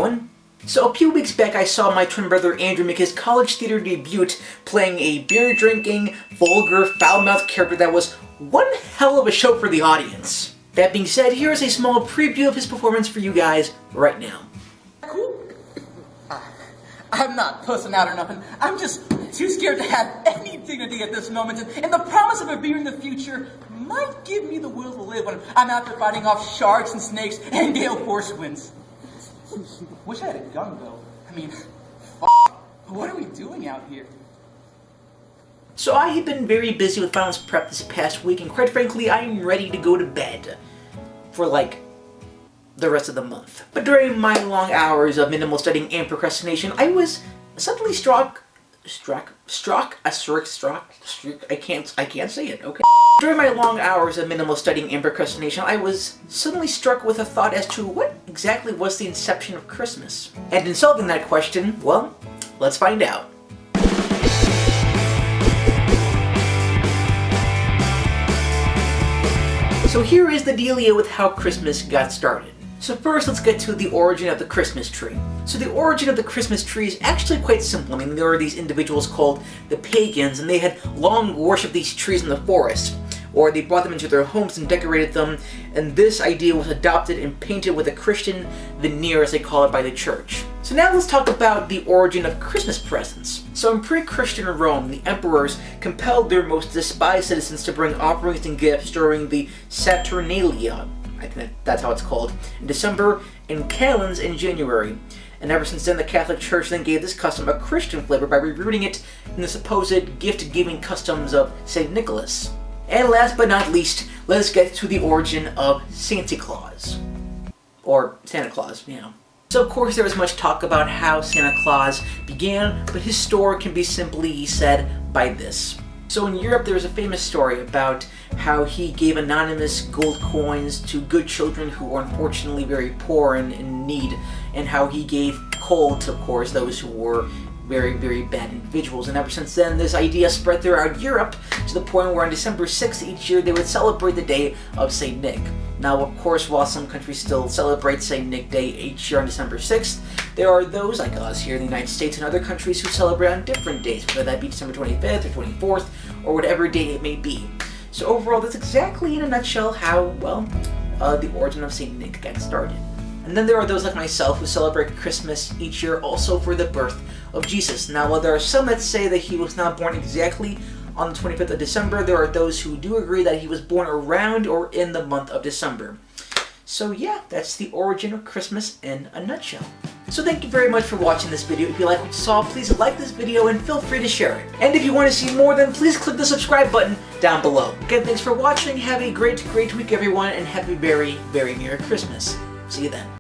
doing? So a few weeks back I saw my twin brother Andrew make his college theater debut playing a beer-drinking, vulgar, foul-mouthed character that was one hell of a show for the audience. That being said, here is a small preview of his performance for you guys right now. Cool. I'm not pussing out or nothing. I'm just too scared to have any dignity at this moment, and the promise of a beer in the future might give me the will to live when I'm out there fighting off sharks and snakes and gale force winds. Wish I had a gun, though. I mean, what are we doing out here? So I have been very busy with finals prep this past week, and quite frankly, I'm ready to go to bed for, like, the rest of the month. But during my long hours of minimal studying and procrastination, I was suddenly I can't say it, okay? During my long hours of minimal studying and procrastination, I was suddenly struck with a thought as to what exactly was the inception of Christmas. And in solving that question, well, let's find out. So here is the dealio with how Christmas got started. So first, let's get to the origin of the Christmas tree. So the origin of the Christmas tree is actually quite simple. I mean, there were these individuals called the pagans, and they had long worshipped these trees in the forest, or they brought them into their homes and decorated them, and this idea was adopted and painted with a Christian veneer, as they call it, by the church. So now let's talk about the origin of Christmas presents. So in pre-Christian Rome, the emperors compelled their most despised citizens to bring offerings and gifts during the Saturnalia, I think that's how it's called, in December, and Calends in January. And ever since then, the Catholic Church then gave this custom a Christian flavor by rooting it in the supposed gift-giving customs of St. Nicholas. And last but not least, let us get to the origin of Santa Claus. Or Santa Claus, you know. So of course there was much talk about how Santa Claus began, but his story can be simply said by this. So in Europe there was a famous story about how he gave anonymous gold coins to good children who were unfortunately very poor and in need, and how he gave coal to, of course, those who were very, very bad individuals. And ever since then, this idea spread throughout Europe to the point where on December 6th each year they would celebrate the day of St. Nick. Now, of course, while some countries still celebrate St. Nick Day each year on December 6th, there are those like us here in the United States and other countries who celebrate on different days, whether that be December 25th or 24th, or whatever day it may be. So overall, that's exactly in a nutshell how, well, the origin of St. Nick got started. And then there are those like myself who celebrate Christmas each year also for the birth of Jesus. Now, while there are some that say that he was not born exactly on the 25th of December, there are those who do agree that he was born around or in the month of December. So yeah, that's the origin of Christmas in a nutshell. So thank you very much for watching this video. If you like what you saw, please like this video and feel free to share it. And if you want to see more, then please click the subscribe button down below. Again, thanks for watching. Have a great week, everyone, and have a very, very Merry Christmas. See you then.